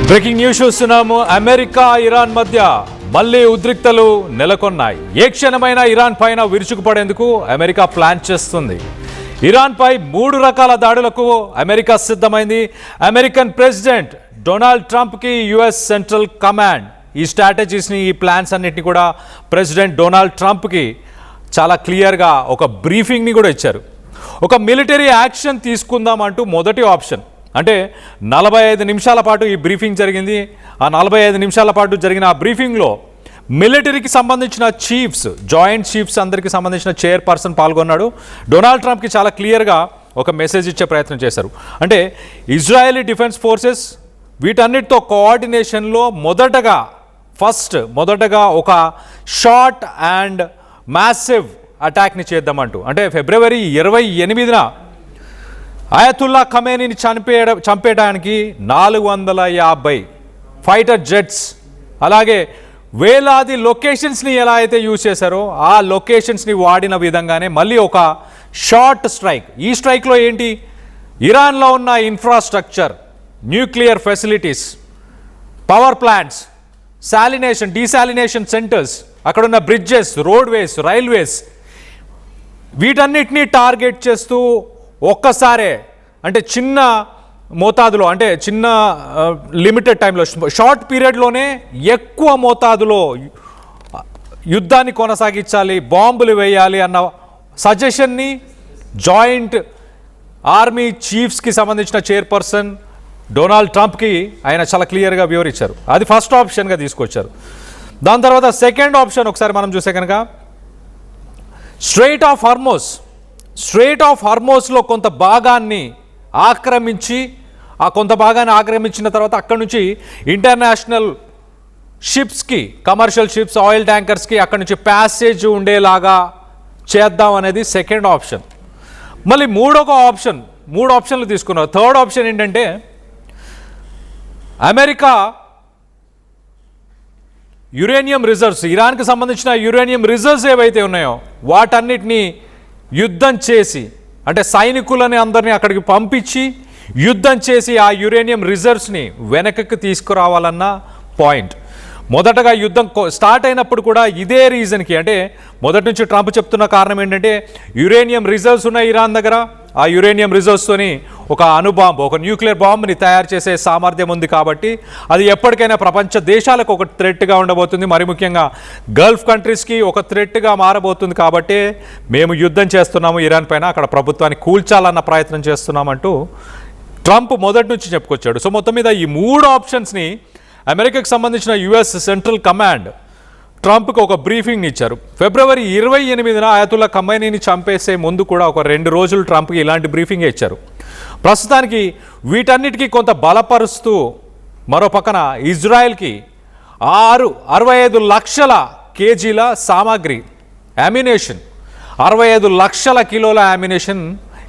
Breaking news చూస్తున్నాము. America Iran మధ్య మళ్లీ ఉద్రిక్తలు నెలకొన్నాయి. ఏ క్షణమైనా ఇరాన్ పైన విరుచుకుపడేందుకు అమెరికా ప్లాన్ చేస్తుంది. ఇరాన్ పై 3 రకాల దాడులకు అమెరికా సిద్ధమైంది. అమెరికన్ ప్రెసిడెంట్ డొనాల్డ్ ట్రంప్కి యుఎస్ సెంట్రల్ కమాండ్ ఈ స్ట్రాటజీస్ని, ఈ ప్లాన్స్ అన్నిటిని కూడా ప్రెసిడెంట్ డొనాల్డ్ ట్రంప్కి చాలా క్లియర్గా ఒక బ్రీఫింగ్ని కూడా ఇచ్చారు. ఒక మిలిటరీ యాక్షన్ తీసుకుందాం అంటూ మొదటి ఆప్షన్, అంటే 45 నిమిషాల పాటు ఈ బ్రీఫింగ్ జరిగింది. ఆ 45 నిమిషాల పాటు జరిగిన ఆ బ్రీఫింగ్లో మిలిటరీకి సంబంధించిన చీఫ్స్, జాయింట్ చీఫ్స్ అందరికీ సంబంధించిన చైర్పర్సన్ పాల్గొన్నాడు. డొనాల్డ్ ట్రంప్కి చాలా క్లియర్గా ఒక మెసేజ్ ఇచ్చే ప్రయత్నం చేశారు. అంటే ఇజ్రాయెలీ డిఫెన్స్ ఫోర్సెస్ వీటన్నిటితో కోఆర్డినేషన్లో మొదటగా ఒక షార్ట్ అండ్ మ్యాసివ్ అటాక్ని చేద్దామంటూ, అంటే ఫిబ్రవరి 28న అయతుల్లా ఖమేనీని చంపేయడానికి 450 ఫైటర్ జెట్స్, అలాగే వేలాది లొకేషన్స్ని ఎలా అయితే యూజ్ చేశారో ఆ లొకేషన్స్ని వాడిన విధంగానే మళ్ళీ ఒక షార్ట్ స్ట్రైక్. ఈ స్ట్రైక్లో ఏంటి, ఇరాన్లో ఉన్న infrastructure, nuclear facilities, power plants, desalination centres, అక్కడున్న బ్రిడ్జెస్, రోడ్వేస్, రైల్వేస్, వీటన్నిటినీ టార్గెట్ చేస్తూ ఒక్కసారే, అంటే చిన్న మోతాదులో, అంటే చిన్న లిమిటెడ్ టైంలో, షార్ట్ పీరియడ్లోనే ఎక్కువ మోతాదులో యుద్ధాన్ని కొనసాగించాలి, బాంబులు వేయాలి అన్న సజెషన్ని జాయింట్ ఆర్మీ చీఫ్స్కి సంబంధించిన చైర్పర్సన్ డొనాల్డ్ ట్రంప్కి ఆయన చాలా క్లియర్గా వివరించారు. అది ఫస్ట్ ఆప్షన్గా తీసుకొచ్చారు. దాని తర్వాత సెకండ్ ఆప్షన్ ఒకసారి మనం చూసే కనుక స్ట్రెయిట్ ఆఫ్ హార్మోస్లో కొంత భాగాన్ని ఆక్రమించి, ఆ కొంత భాగాన్ని ఆక్రమించిన తర్వాత అక్కడ నుంచి ఇంటర్నేషనల్ షిప్స్కి, కమర్షియల్ షిప్స్, ఆయిల్ ట్యాంకర్స్కి అక్కడ నుంచి ప్యాసేజ్ ఉండేలాగా చేద్దాం అనేది సెకండ్ ఆప్షన్. మళ్ళీ మూడు ఆప్షన్లు తీసుకున్నారు. థర్డ్ ఆప్షన్ ఏంటంటే అమెరికా యురేనియం రిజర్వ్స్, ఇరాన్కి సంబంధించిన యురేనియం రిజర్వ్స్ ఏవైతే ఉన్నాయో వాటన్నిటినీ యుద్ధం చేసి, అంటే సైనికులని అందరినీ అక్కడికి పంపించి యుద్ధం చేసి ఆ యురేనియం రిజర్వ్స్ని వెనకకి తీసుకురావాలన్న పాయింట్. మొదటగా యుద్ధం స్టార్ట్ అయినప్పుడు కూడా ఇదే రీజన్కి, అంటే మొదటి నుంచి ట్రంప్ చెప్తున్న కారణం ఏంటంటే యురేనియం రిజర్వ్స్ ఉన్నాయి ఇరాన్ దగ్గర, ఆ యురేనియం రిజర్వ్స్తోని ఒక అణుబాంబు, ఒక న్యూక్లియర్ బాంబుని తయారు చేసే సామర్థ్యం ఉంది కాబట్టి అది ఎప్పటికైనా ప్రపంచ దేశాలకు ఒక థ్రెట్గా ఉండబోతుంది, మరి ముఖ్యంగా గల్ఫ్ కంట్రీస్కి ఒక థ్రెట్గా మారబోతుంది. కాబట్టి మేము యుద్ధం చేస్తున్నాము ఇరాన్ పైన, అక్కడ ప్రభుత్వాన్ని కూల్చాలన్న ప్రయత్నం చేస్తున్నామంటూ ట్రంప్ మొదటి నుంచి చెప్పుకొచ్చాడు. సో మొత్తం మీద ఈ 3 ఆప్షన్స్ని అమెరికాకు సంబంధించిన యుఎస్ సెంట్రల్ కమాండ్ ట్రంప్కి ఒక బ్రీఫింగ్ ఇచ్చారు. ఫిబ్రవరి 28న అయతుల్లా ఖమేనీని చంపేసే ముందు కూడా ఒక 2 రోజులు ట్రంప్కి ఇలాంటి బ్రీఫింగ్ ఇచ్చారు. ప్రస్తుతానికి వీటన్నిటికీ కొంత బలపరుస్తూ మరో పక్కన ఇజ్రాయెల్కి 65 లక్షల కేజీల సామాగ్రి, అమ్యునేషన్, 65 లక్షల కిలోల అమ్యునేషన్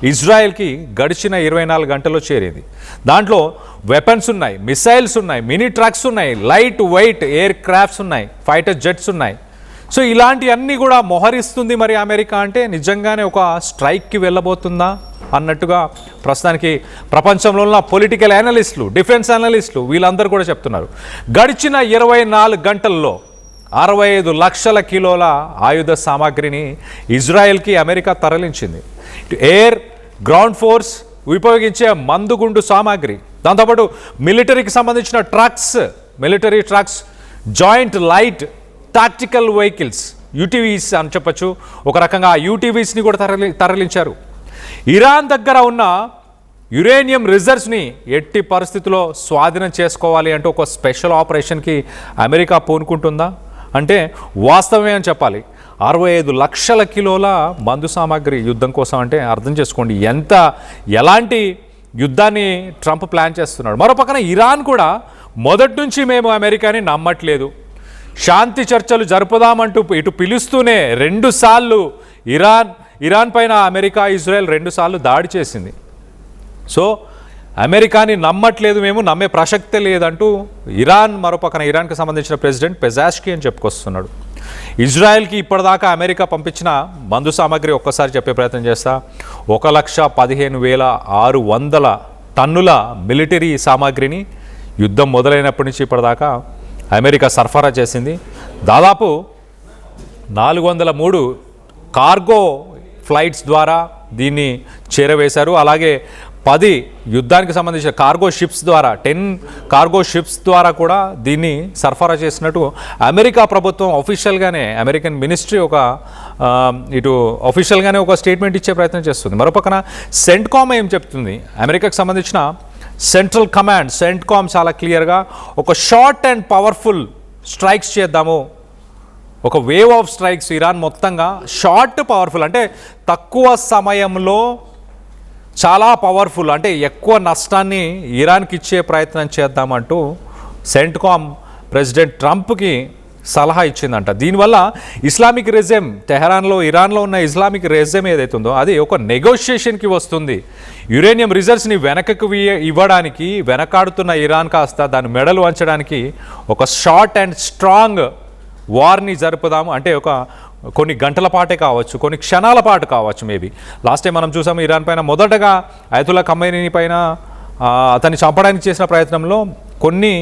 ఇజ్రాయెల్కి గడిచిన 24 గంటల్లో చేరింది. దాంట్లో వెపన్స్ ఉన్నాయి, మిసైల్స్ ఉన్నాయి, మినీ ట్రక్స్ ఉన్నాయి, లైట్ వెయిట్ ఎయిర్ క్రాఫ్ట్స్ ఉన్నాయి, ఫైటర్ జెట్స్ ఉన్నాయి. సో ఇలాంటివన్నీ కూడా మోహరిస్తుంది మరి అమెరికా. అంటే నిజంగానే ఒక స్ట్రైక్కి వెళ్ళబోతుందా అన్నట్టుగా ప్రస్తుతానికి ప్రపంచంలో ఉన్న పొలిటికల్ అనలిస్టులు, డిఫెన్స్ అనలిస్టులు వీళ్ళందరూ కూడా చెప్తున్నారు. గడిచిన 24 గంటల్లో 65 లక్షల కిలోల ఆయుధ సామాగ్రిని ఇజ్రాయెల్కి అమెరికా తరలించింది. ఎయిర్, గ్రౌండ్ ఫోర్స్ ఉపయోగించే మందుగుండు సామాగ్రి, దాంతోపాటు మిలిటరీకి సంబంధించిన military trucks, joint light tactical vehicles, UTVs అని చెప్పచ్చు, ఒక రకంగా ఆ యూటీవీస్ని కూడా తరలించారు. ఇరాన్ దగ్గర ఉన్న యురేనియం రిజర్వ్స్ని ఎట్టి పరిస్థితుల్లో స్వాధీనం చేసుకోవాలి అంటూ ఒక స్పెషల్ ఆపరేషన్కి అమెరికా పూనుకుంటుందా అంటే వాస్తవమే అని చెప్పాలి. 65 లక్షల కిలోల మందు సామాగ్రి యుద్ధం కోసం అంటే అర్థం చేసుకోండి ఎలాంటి యుద్ధాన్ని ట్రంప్ ప్లాన్ చేస్తున్నాడు. మరో పక్కన ఇరాన్ కూడా మొదటి నుంచి మేము అమెరికాని నమ్మట్లేదు, శాంతి చర్చలు జరుపుదామంటూ ఇటు పిలుస్తూనే 2 సార్లు ఇరాన్ పైన అమెరికా, ఇజ్రాయెల్ 2 సార్లు దాడి చేసింది. సో అమెరికాని నమ్మట్లేదు, మేము నమ్మే ప్రసక్తే లేదంటూ మరో పక్కన ఇరాన్కి సంబంధించిన ప్రెసిడెంట్ పెజాష్కియాన్ చెప్పుకొస్తున్నాడు. ఇజ్రాయెల్కి ఇప్పటిదాకా అమెరికా పంపించిన మందు సామాగ్రి ఒక్కసారి చెప్పే ప్రయత్నం చేస్తా. 1,15,600 టన్నుల మిలిటరీ సామాగ్రిని యుద్ధం మొదలైనప్పటి నుంచి ఇప్పటిదాకా అమెరికా సరఫరా చేసింది. దాదాపు 403 కార్గో ఫ్లైట్స్ ద్వారా దీన్ని చేరవేశారు. అలాగే 10 యుద్ధానికి సంబంధించిన కార్గో షిప్స్ ద్వారా 10 కార్గో షిప్స్ ద్వారా కూడా దీన్ని సరఫరా చేసినట్టు అమెరికా ప్రభుత్వం ఆఫీషియల్గానే, అమెరికన్ మినిస్ట్రీ ఇటు ఆఫీషియల్గానే ఒక స్టేట్మెంట్ ఇచ్చే ప్రయత్నం చేస్తుంది. మరోపక్కన సెంట్కామ్ ఏం చెప్తుంది, అమెరికాకు సంబంధించిన సెంట్రల్ కమాండ్ సెంట్కామ్ చాలా క్లియర్గా ఒక షార్ట్ అండ్ పవర్ఫుల్ స్ట్రైక్స్ చేద్దాము, ఒక వేవ్ ఆఫ్ స్ట్రైక్స్ ఇరాన్ మొత్తంగా షార్ట్ పవర్ఫుల్ అంటే తక్కువ సమయంలో చాలా పవర్ఫుల్ అంటే ఎక్కువ నష్టాన్ని ఇరాన్కి ఇచ్చే ప్రయత్నం చేద్దామంటూ సెంట్కామ్ ప్రెసిడెంట్ ట్రంప్కి సలహా ఇచ్చిందంట. దీనివల్ల ఇస్లామిక్ రెజిమ్ టెహరాన్లో ఇరాన్లో ఉన్న ఇస్లామిక్ రెజిమ్ ఏదైతుందో అది ఒక నెగోషియేషన్కి వస్తుంది. యురేనియం రిజర్వ్స్ని వెనకకు ఇవ్వడానికి వెనకాడుతున్న ఇరాన్ కాస్త దాని మెడలు వంచడానికి ఒక షార్ట్ అండ్ స్ట్రాంగ్ వార్ని జరుపుదాము అంటే కొన్ని గంటల పాటే కావచ్చు, కొన్ని క్షణాల పాటు కావచ్చు. మేబీ లాస్ట్ టైం మనం చూసాము ఇరాన్ పైన మొదటగా అయతుల్లా ఖమైనీ పైన అతన్ని చంపడానికి చేసిన ప్రయత్నంలో కొన్ని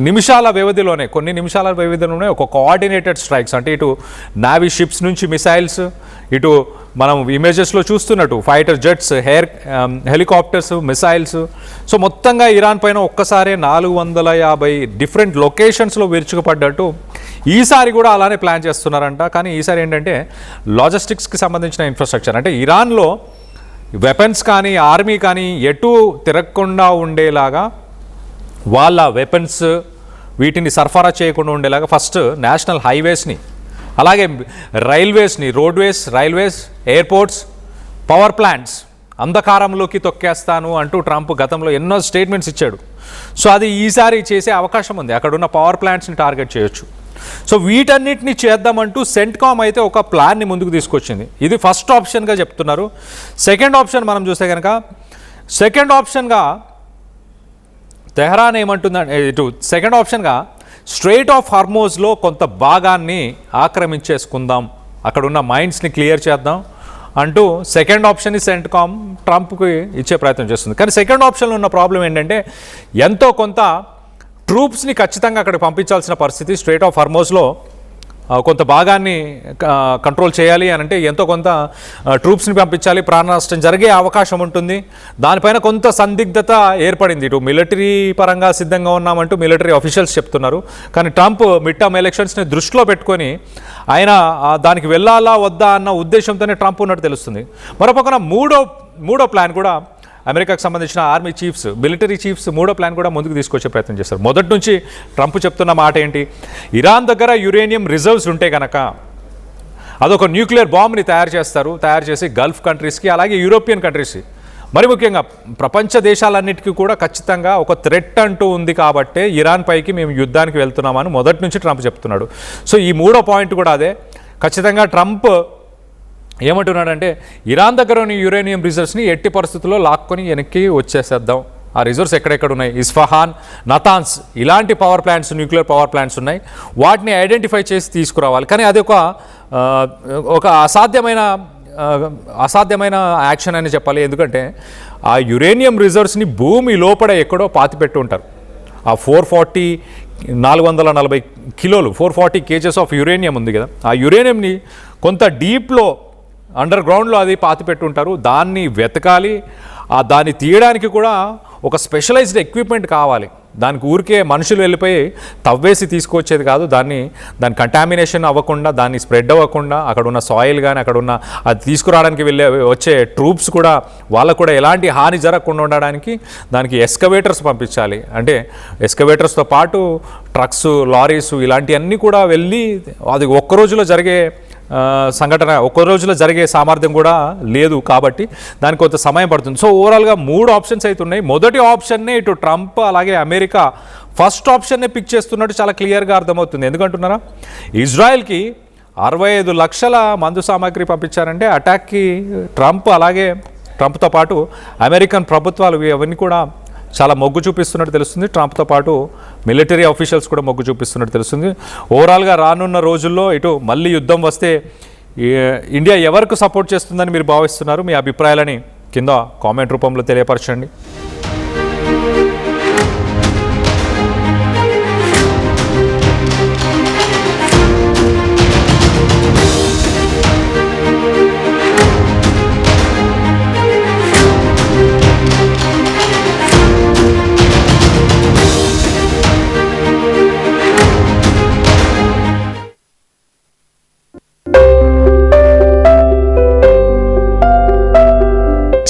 నిమిషాల వ్యవధిలోనే ఒక కోఆర్డినేటెడ్ స్ట్రైక్స్ అంటే ఇటు నావీ షిప్స్ నుంచి మిసైల్స్, ఇటు మనం ఇమేజెస్లో చూస్తున్నట్టు fighter jets, helicopters, missiles. So మొత్తంగా ఇరాన్ పైన ఒక్కసారే 450 డిఫరెంట్ లొకేషన్స్లో విరుచుకుపడ్డట్టు ఈసారి కూడా అలానే ప్లాన్ చేస్తున్నారంట. కానీ ఈసారి ఏంటంటే లాజిస్టిక్స్కి సంబంధించిన ఇన్ఫ్రాస్ట్రక్చర్ అంటే ఇరాన్లో వెపన్స్ కానీ ఆర్మీ కానీ ఎటు తిరగకుండా ఉండేలాగా వాళ్ళ వెపన్స్ వీటిని సరఫరా చేయకుండా ఉండేలాగా ఫస్ట్ నేషనల్ హైవేస్ని, అలాగే రైల్వేస్ని, రైల్వేస్, ఎయిర్పోర్ట్స్, పవర్ ప్లాంట్స్ అంధకారంలోకి తొక్కేస్తాను అంటూ ట్రంప్ గతంలో ఎన్నో స్టేట్మెంట్స్ ఇచ్చాడు. సో అది ఈసారి చేసే అవకాశం ఉంది. అక్కడున్న పవర్ ప్లాంట్స్ని టార్గెట్ చేయొచ్చు. సో వీటన్నిటిని చేద్దామంటూ సెంట్కామ్ అయితే ఒక ప్లాన్ని ముందుకు తీసుకొచ్చింది. ఇది ఫస్ట్ ఆప్షన్గా చెప్తున్నారు. సెకండ్ ఆప్షన్ మనం చూస్తే కనుక సెకండ్ ఆప్షన్గా తెహరాన్ ఏమంటుందంటే ఇటు సెకండ్ ఆప్షన్గా స్ట్రెయిట్ ఆఫ్ హార్మోజ్లో కొంత భాగాన్ని ఆక్రమించేసుకుందాం, అక్కడున్న మైండ్స్ని క్లియర్ చేద్దాం అంటూ సెకండ్ ఆప్షన్ని సెంట్కామ్ ట్రంప్కి ఇచ్చే ప్రయత్నం చేస్తుంది. కానీ సెకండ్ ఆప్షన్లో ఉన్న ప్రాబ్లం ఏంటంటే ఎంతో కొంత ట్రూప్స్ని ఖచ్చితంగా అక్కడికి పంపించాల్సిన పరిస్థితి. స్ట్రెయిట్ ఆఫ్ హార్మోజ్లో కొంత భాగాన్ని కంట్రోల్ చేయాలి అని అంటే ఎంతో కొంత ట్రూప్స్ని పంపించాలి, ప్రాణ నష్టం జరిగే అవకాశం ఉంటుంది. దానిపైన కొంత సందిగ్ధత ఏర్పడింది. ఇటు మిలిటరీ పరంగా సిద్ధంగా ఉన్నామంటూ మిలిటరీ ఆఫీషియల్స్ చెప్తున్నారు. కానీ ట్రంప్ మిడ్ టర్మ్ ఎలక్షన్స్ని దృష్టిలో పెట్టుకొని ఆయన దానికి వెళ్ళాలా వద్దా అన్న ఉద్దేశంతోనే ట్రంప్ ఉన్నట్టు తెలుస్తుంది. మరోపక్కన మూడో ప్లాన్ కూడా అమెరికాకు సంబంధించిన ఆర్మీ చీఫ్స్, మిలిటరీ చీఫ్స్ మూడో ప్లాన్ కూడా ముందుకు తీసుకొచ్చే ప్రయత్నం చేస్తారు. మొదటి నుంచి ట్రంప్ చెప్తున్న మాట ఏంటి, ఇరాన్ దగ్గర యురేనియం రిజర్వ్స్ ఉంటే కనుక అదొక న్యూక్లియర్ బాంబ్ని తయారు చేసి గల్ఫ్ కంట్రీస్కి అలాగే యూరోపియన్ కంట్రీస్కి మరి ముఖ్యంగా ప్రపంచ దేశాలన్నిటికీ కూడా ఖచ్చితంగా ఒక థ్రెట్ అంటూ ఉంది కాబట్టే ఇరాన్ పైకి మేము యుద్ధానికి వెళ్తున్నామని మొదటి నుంచి ట్రంప్ చెప్తున్నాడు. సో ఈ మూడో పాయింట్ కూడా అదే. ఖచ్చితంగా ట్రంప్ ఏమంటున్నాడంటే ఇరాన్ దగ్గర ఉన్న యురేనియం రిజర్వ్స్ని ఎట్టి పరిస్థితుల్లో లాక్కొని వెనక్కి వచ్చేసేద్దాం. ఆ రిజర్వ్స్ ఎక్కడెక్కడ ఉన్నాయి, ఇస్ఫహాన్, నతాన్స్ ఇలాంటి power plants, nuclear power plants ఉన్నాయి, వాటిని ఐడెంటిఫై చేసి తీసుకురావాలి. కానీ అది ఒక అసాధ్యమైన యాక్షన్ అని చెప్పాలి. ఎందుకంటే ఆ యురేనియం రిజర్వ్స్ని భూమి లోపల ఎక్కడో పాతిపెట్టి ఉంటారు. ఆ 440 కిలోలు 440 కేజెస్ ఆఫ్ యురేనియం ఉంది కదా, ఆ యురేనియంని కొంత డీప్లో అండర్ గ్రౌండ్లో అది పాతిపెట్టి ఉంటారు. దాన్ని వెతకాలి, దాన్ని తీయడానికి కూడా ఒక స్పెషలైజ్డ్ ఎక్విప్మెంట్ కావాలి. దానికి ఊరికే మనుషులు వెళ్ళిపోయి తవ్వేసి తీసుకొచ్చేది కాదు. దాని కంటామినేషన్ అవ్వకుండా, దాన్ని స్ప్రెడ్ అవ్వకుండా, అక్కడ ఉన్న సాయిల్ కానీ అక్కడ ఉన్న అది తీసుకురావడానికి వచ్చే ట్రూప్స్ కూడా వాళ్ళకు కూడా ఎలాంటి హాని జరగకుండా ఉండడానికి దానికి ఎస్కవేటర్స్ పంపించాలి. అంటే ఎస్కవేటర్స్తో పాటు ట్రక్స్, లారీస్ ఇలాంటివన్నీ కూడా వెళ్ళి అది ఒక్క రోజులో జరిగే సంఘటన, ఒక్క రోజులో జరిగే సామర్థ్యం కూడా లేదు కాబట్టి దానికి కొంత సమయం పడుతుంది. సో ఓవరాల్గా 3 ఆప్షన్స్ అయితే ఉన్నాయి. మొదటి ఆప్షన్నే ఇటు ట్రంప్ అలాగే అమెరికా ఫస్ట్ ఆప్షన్నే పిక్ చేస్తున్నట్టు చాలా క్లియర్గా అర్థమవుతుంది. ఎందుకంటున్నారా, ఇజ్రాయెల్కి 65 లక్షల మందు సామాగ్రి పంపించారంటే అటాక్కి ట్రంప్తో పాటు అమెరికన్ ప్రభుత్వాలు అవన్నీ కూడా చాలా మొగ్గు చూపిస్తున్నట్టు తెలుస్తుంది. ట్రంప్తో పాటు మిలిటరీ ఆఫీషియల్స్ కూడా మొగ్గు చూపిస్తున్నట్టు తెలుస్తుంది. ఓవరాల్గా రానున్న రోజుల్లో ఇటు మళ్ళీ యుద్ధం వస్తే ఇండియా ఎవరికి సపోర్ట్ చేస్తుందని మీరు భావిస్తున్నారు? మీ అభిప్రాయాలని కింద కామెంట్ రూపంలో తెలియపరచండి.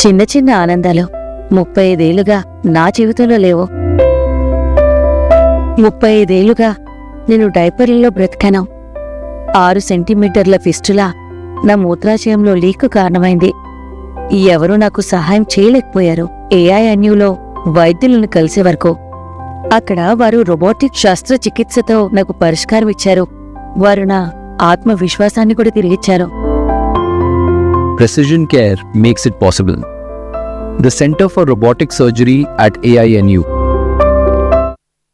చిన్న చిన్న ఆనందాలు 35 ఏళ్లుగా నా జీవితంలో లేవు. 35 ఏళ్లుగా నేను డైపర్లలో బ్రతికాను. 6 సెంటీమీటర్ల ఫిస్టులా నా మూత్రాశయంలో లీక్ కారణమైంది. ఎవరూ నాకు సహాయం చేయలేకపోయారు. AINUలో వైద్యులను కలిసే వరకు. అక్కడ వారు రోబోటిక్ శస్త్రచికిత్సతో నాకు పరిష్కారం ఇచ్చారు. వారు నా ఆత్మవిశ్వాసాన్ని కూడా తిరిగిచ్చారు. Precision care makes it possible. The Center for Robotic Surgery at AINU